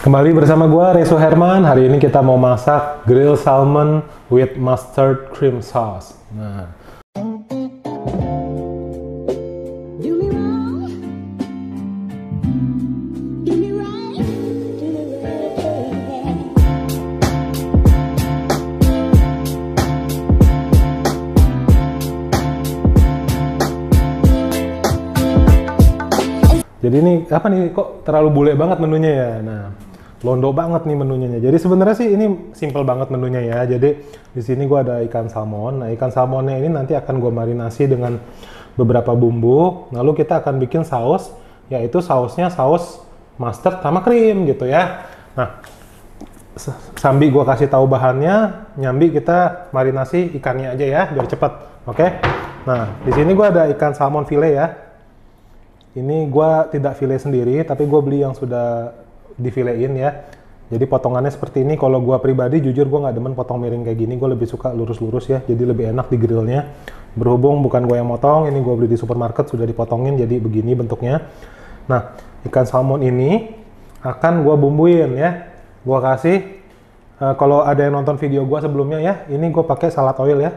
Kembali bersama gua Reso Herman. Hari ini kita mau masak grilled salmon with mustard cream sauce. Nah, jadi ini apa nih, kok terlalu bule banget menunya ya? Nah, londo banget nih menunya. Jadi sebenarnya sih ini simple banget menunya ya. Jadi di sini gua ada ikan salmon. Nah, ikan salmonnya ini nanti akan gua marinasi dengan beberapa bumbu. Lalu kita akan bikin saus, yaitu sausnya saus mustard sama krim gitu ya. Nah, sambil gua kasih tahu bahannya, nyambi kita marinasi ikannya aja ya, biar cepet. Oke? Nah, di sini gua ada ikan salmon file ya. Ini gua tidak file sendiri, tapi gue beli yang sudah difilein ya. Jadi potongannya seperti ini. Kalau gua pribadi, jujur gua nggak demen potong miring kayak gini. Gue lebih suka lurus-lurus ya, jadi lebih enak di grillnya. Berhubung bukan gue yang motong, ini gue beli di supermarket, sudah dipotongin, jadi begini bentuknya. Nah, ikan salmon ini akan gua bumbuin ya. Gua kasih, kalau ada yang nonton video gua sebelumnya ya, ini gue pakai salad oil ya.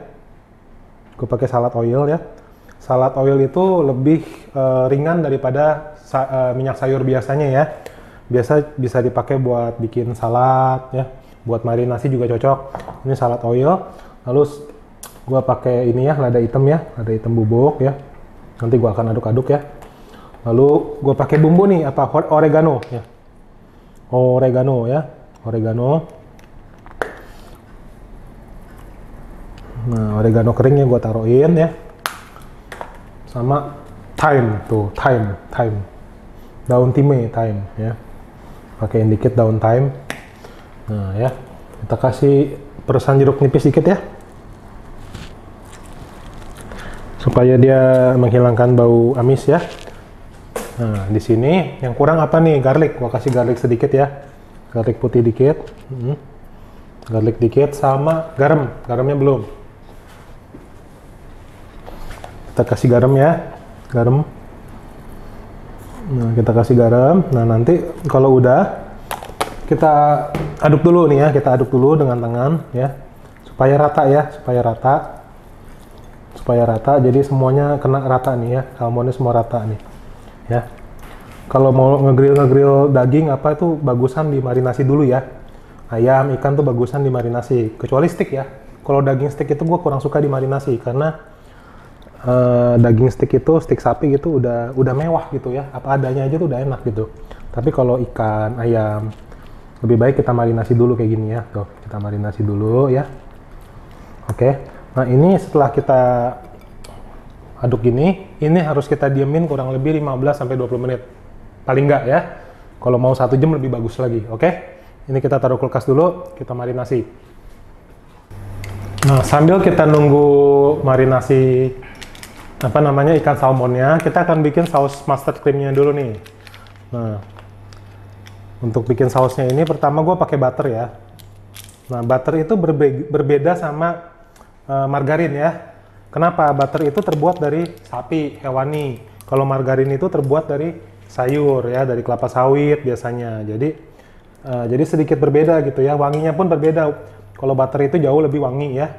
Gue pakai salad oil ya. Salad oil itu lebih ringan daripada minyak sayur biasanya ya. Biasa bisa dipakai buat bikin salad ya, buat marinasi juga cocok. Ini salad oil. Lalu gua pakai ini ya, lada hitam ya, lada hitam bubuk ya. Nanti gua akan aduk-aduk ya. Lalu gua pakai bumbu nih, apa, oregano ya. Oregano ya, oregano. Nah, oregano keringnya gua taruhin ya. Sama thyme tuh, thyme, daun thyme ya, pakein dikit daun thyme. Nah ya, kita kasih peresan jeruk nipis dikit ya, supaya dia menghilangkan bau amis ya. Nah, di sini yang kurang apa nih? Garlic. Gua kasih garlic sedikit ya, garlic putih dikit, garlic dikit, sama garam. Garamnya belum. Kita kasih garam ya, garam. Nah, kita kasih garam. Nah, nanti kalau udah, kita aduk dulu nih ya, kita aduk dulu dengan tangan ya, supaya rata ya, supaya rata. Jadi semuanya kena rata nih ya, salmonnya semua rata nih ya. Kalau mau ngegrill daging apa itu bagusan dimarinasi dulu ya. Ayam, ikan tuh bagusan dimarinasi, kecuali steak ya. Kalau daging steak itu gue kurang suka dimarinasi karena daging steak itu, steak sapi gitu udah mewah gitu ya, apa adanya aja tuh udah enak gitu. Tapi kalau ikan, ayam, lebih baik kita marinasi dulu kayak gini ya. Tuh, kita marinasi dulu ya. Oke. Nah, ini setelah kita aduk gini, ini harus kita diemin kurang lebih 15-20 menit. Paling enggak ya. Kalau mau 1 jam lebih bagus lagi. Oke. Ini kita taruh kulkas dulu, kita marinasi. Nah, sambil kita nunggu marinasi ikan salmonnya, kita akan bikin saus mustard creamnya dulu nih. Nah, untuk bikin sausnya ini pertama gue pakai butter ya. Nah, butter itu berbeda sama margarin ya. Kenapa? Butter itu terbuat dari sapi, hewani. Kalau margarin itu terbuat dari sayur ya, dari kelapa sawit biasanya. Jadi sedikit berbeda gitu ya, wanginya pun berbeda. Kalau butter itu jauh lebih wangi ya.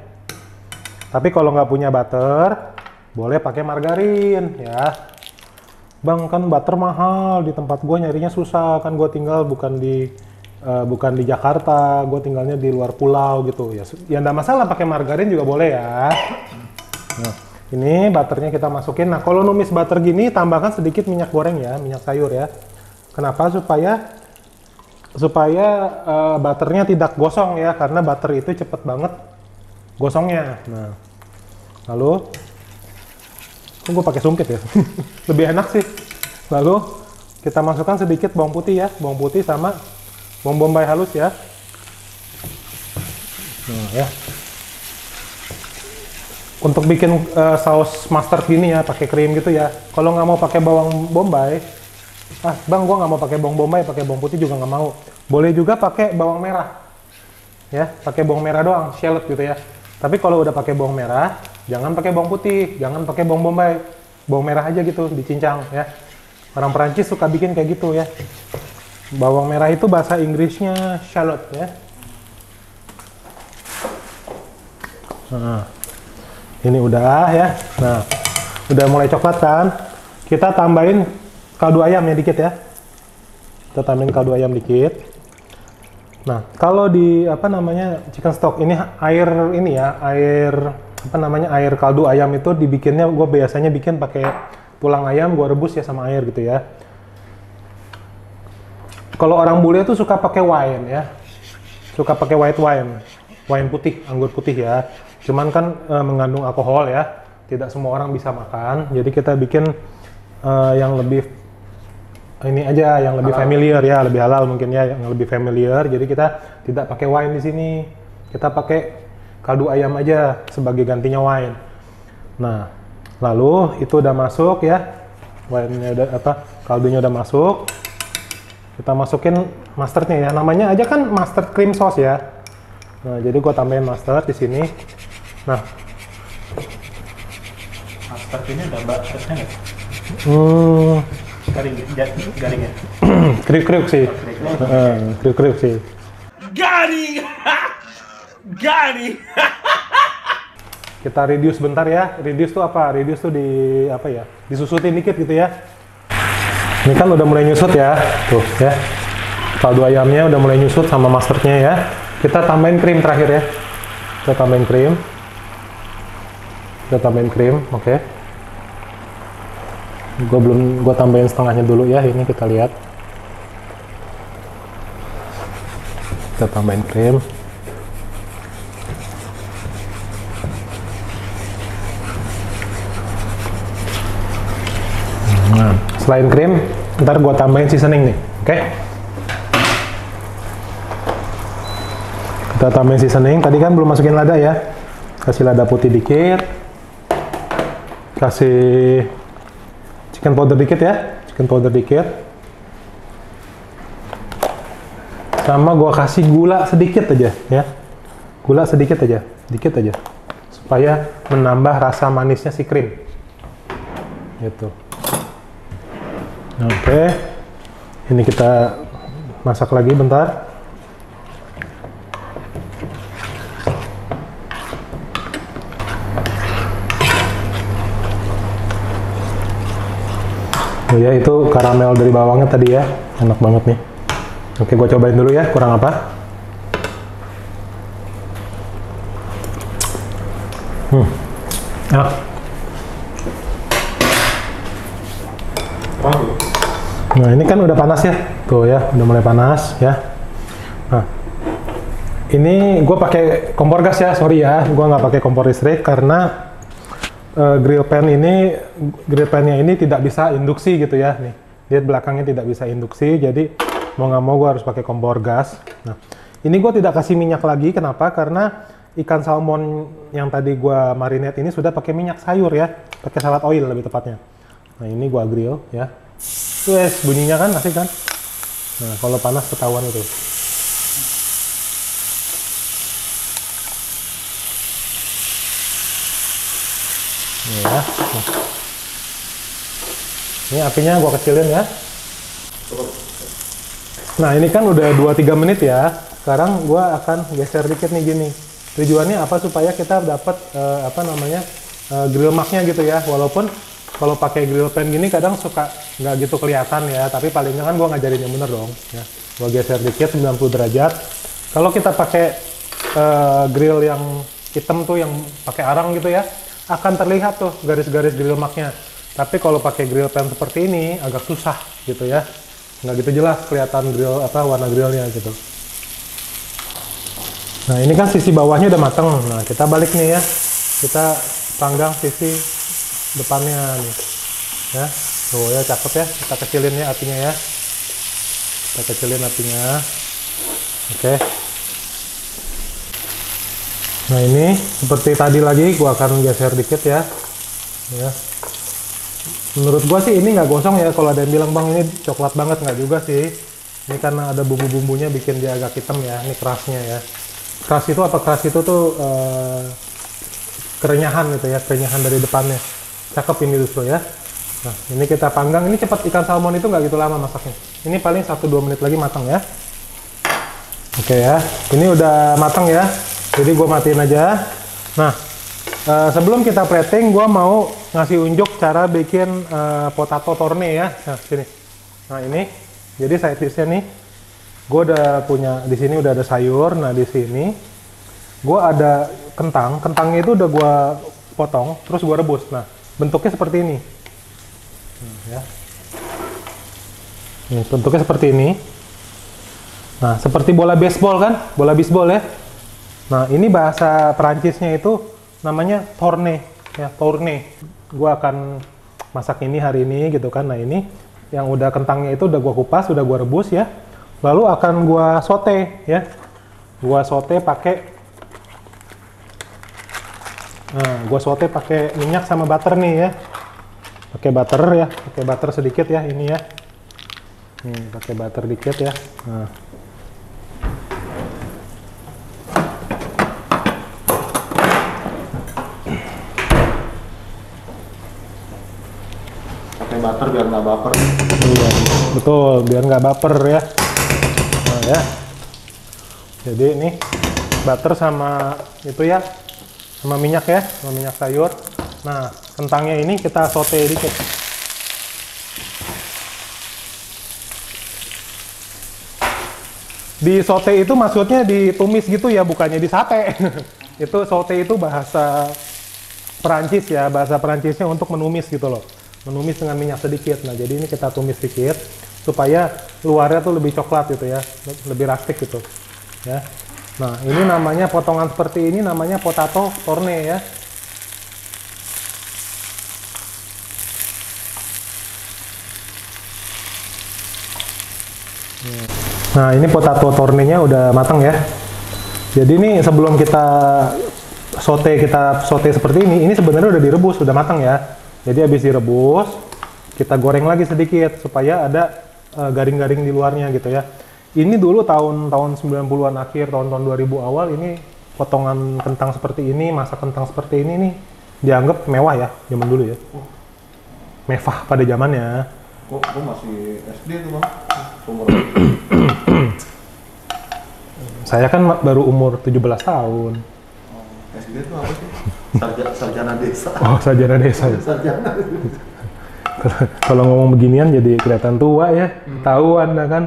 Tapi kalau nggak punya butter, boleh pakai margarin ya. Bang, kan butter mahal, di tempat gue nyarinya susah, kan gue tinggal bukan di Jakarta, gue tinggalnya di luar pulau gitu ya. Ya nggak masalah pakai margarin juga boleh ya. Nah, ini butternya kita masukin. Nah, kalau numis butter gini, tambahkan sedikit minyak goreng ya, minyak sayur ya. Kenapa? Supaya butternya tidak gosong ya, karena butter itu cepet banget gosongnya. Nah, lalu gue pakai sumpit ya, lebih enak sih. Lalu kita masukkan sedikit bawang putih ya, bawang putih sama bawang bombay halus ya. Nah ya, untuk bikin saus mustard gini ya, pakai krim gitu ya. Kalau nggak mau pakai bawang bombay, bang, gue nggak mau pakai bawang bombay, pakai bawang putih juga nggak mau. Boleh juga pakai bawang merah ya, pakai bawang merah doang, shallot gitu ya. Tapi kalau udah pakai bawang merah, jangan pakai bawang putih, jangan pakai bawang bombay, bawang merah aja gitu, dicincang ya. Orang Perancis suka bikin kayak gitu ya. Bawang merah itu bahasa Inggrisnya shallot ya. Nah, ini udah ya. Nah, udah mulai coklat kan? Kita tambahin kaldu ayam ya dikit ya. Kita tambahin kaldu ayam dikit. Nah, kalau di apa namanya chicken stock ini air ini ya, air apa namanya air kaldu ayam itu dibikinnya gue biasanya bikin pakai tulang ayam, gue rebus ya sama air gitu ya. Kalau orang bule tuh suka pakai wine ya, suka pakai white wine, wine putih, anggur putih ya. Cuman kan mengandung alkohol ya, tidak semua orang bisa makan. Jadi kita bikin yang lebih ini aja, yang lebih familiar ya, lebih halal mungkin ya, yang lebih familiar. Jadi kita tidak pakai wine di sini, kita pakai kaldu ayam aja sebagai gantinya wine. Nah, lalu itu udah masuk ya, wine-nya udah kaldunya udah masuk. Kita masukin mustardnya ya, namanya aja kan mustard cream sauce ya. Nah, jadi gua tambahin mustard di sini. Nah, mustard ini ada bakatnya nggak? Garing ya? Kriuk-kriuk sih. Kriuk-kriuk sih. Garing! Garing! Kita reduce bentar ya. Reduce tuh apa? Reduce tuh di apa ya? Disusutin dikit gitu ya. Ini kan udah mulai nyusut ya, tuh ya. Kaldu ayamnya udah mulai nyusut sama mustardnya ya. Kita tambahin krim terakhir ya. Kita tambahin krim. Oke. Gue tambahin setengahnya dulu ya. Ini kita lihat. Kita tambahin krim. Nah, selain krim, ntar gue tambahin seasoning nih, oke? Kita tambahin seasoning, tadi kan belum masukin lada ya. Kasih lada putih dikit. Kasih chicken powder dikit ya, Sama gue kasih gula sedikit aja ya. Dikit aja. Supaya menambah rasa manisnya si krim. Gitu. Oke, ini kita masak lagi bentar. Oh ya, itu karamel dari bawangnya tadi ya, enak banget nih. Oke, gue cobain dulu ya, kurang apa? Enak. Nah, ini kan udah panas ya, tuh ya, udah mulai panas ya. Nah, ini gue pakai kompor gas ya, sorry ya, gue nggak pakai kompor listrik karena grill pan-nya ini tidak bisa induksi gitu ya, nih, lihat belakangnya tidak bisa induksi, jadi mau nggak mau gue harus pakai kompor gas. Nah, ini gue tidak kasih minyak lagi, kenapa? Karena ikan salmon yang tadi gue marinate ini sudah pakai minyak sayur ya, pakai salad oil lebih tepatnya. Nah, ini gue grill ya. Yes, bunyinya kan asik kan? Nah, kalau panas ketahuan itu. Ini ya. Ini apinya gua kecilin ya. Nah, ini kan udah 2-3 menit ya. Sekarang gua akan geser dikit nih gini. Tujuannya apa? Supaya kita dapat grill mark-nya gitu ya. Walaupun kalau pakai grill pan gini kadang suka nggak gitu kelihatan ya, tapi palingnya kan gua ngajarin yang bener dong ya. Gua geser dikit 90 derajat. Kalau kita pakai grill yang hitam tuh yang pakai arang gitu ya, akan terlihat tuh garis-garis grill mark-nya. Tapi kalau pakai grill pan seperti ini agak susah gitu ya. Nggak gitu jelas kelihatan grill warna grillnya gitu. Nah, ini kan sisi bawahnya udah mateng. Nah, kita balik nih ya. Kita panggang sisi depannya nih ya. Tuh ya, cakep ya. Kita kecilin ya apinya ya. Oke. Nah, ini seperti tadi lagi gua akan geser dikit ya. Menurut gua sih ini nggak gosong ya. Kalau ada yang bilang, bang ini coklat banget, nggak juga sih. Ini karena ada bumbu-bumbunya bikin dia agak hitam ya. Ini kerasnya ya. Keras itu tuh kerenyahan gitu ya, kerenyahan dari depannya. Cakep ini justru ya. Nah, ini kita panggang. Ini cepat, ikan salmon itu nggak gitu lama masaknya. Ini paling 1-2 menit lagi matang ya. Oke ya, ini udah matang ya. Jadi gue matiin aja. Nah, sebelum kita plating, gue mau ngasih unjuk cara bikin potato torne ya. Nah, sini. Nah ini, jadi side dish-nya nih, gue udah punya di sini udah ada sayur. Nah di sini, gue ada kentang. Kentangnya itu udah gue potong, terus gue rebus. Nah, bentuknya seperti ini. Ya. Nih, bentuknya seperti ini. Nah, seperti bola baseball kan? Bola baseball ya. Nah, ini bahasa Perancisnya itu namanya tourne ya, tourne. Gua akan masak ini hari ini gitu kan. Nah, ini yang udah kentangnya itu udah gua kupas, udah gua rebus ya. Lalu akan gua sote ya. Gua sote pakai minyak sama butter nih ya. Pakai butter ya, pakai butter sedikit ya ini ya. Nih, pakai butter dikit ya. Nah. Pakai butter biar nggak baper. Iya, betul, biar nggak baper ya. Nah ya. Jadi ini butter sama itu ya, sama minyak ya, sama minyak sayur. Nah, kentangnya ini kita saute dikit. Di saute itu maksudnya ditumis gitu ya, bukannya di sate. Itu saute itu bahasa Perancis ya, bahasa Perancisnya untuk menumis gitu loh. Menumis dengan minyak sedikit. Nah, jadi ini kita tumis sedikit supaya luarnya tuh lebih coklat gitu ya, lebih rustic gitu. Ya. Nah, ini namanya potongan seperti ini namanya potato torne ya. Nah, ini potato tornenya udah matang ya. Jadi ini sebelum kita sote seperti ini sebenarnya udah direbus, udah matang ya. Jadi habis direbus, kita goreng lagi sedikit supaya ada garing-garing di luarnya gitu ya. Ini dulu tahun 90-an akhir, tahun 2000 awal ini potongan kentang seperti ini, masak kentang seperti ini nih dianggap mewah ya zaman dulu ya. Mewah pada zamannya. Kok masih SD tuh bang? Umur Saya kan baru umur 17 tahun. SD itu apa sih? Sarjana desa. Oh, sarjana desa. Sarjana. Kalau ngomong beginian jadi kelihatan tua ya. Tahu Anda kan.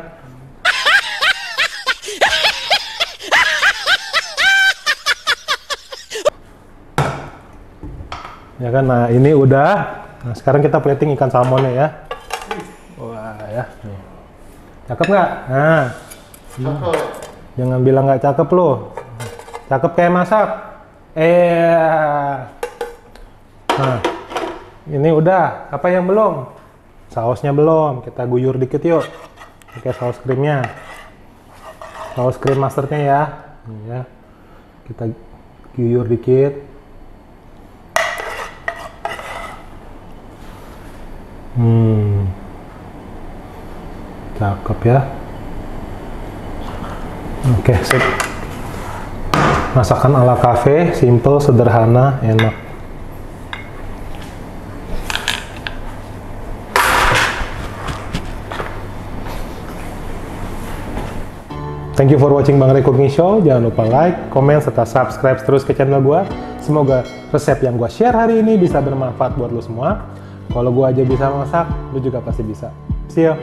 Ya kan, nah ini udah. Nah, sekarang kita plating ikan salmonnya ya. Wah ya. Nih. Cakep nggak? Nah. Jangan bilang nggak cakep loh. Cakep kayak masak. Nah, ini udah. Apa yang belum? Sausnya belum. Kita guyur dikit yuk. Pakai saus krimnya. Saus krim masternya ya. Ini ya. Kita guyur dikit. Cakep ya. Oke, sip. Masakan ala cafe, simple, sederhana, enak. Thank you for watching Bang Ray Cooking Show. Jangan lupa like, komen, serta subscribe terus ke channel gua. Semoga resep yang gua share hari ini bisa bermanfaat buat lo semua. Kalau gua aja bisa masak, lo juga pasti bisa. See you.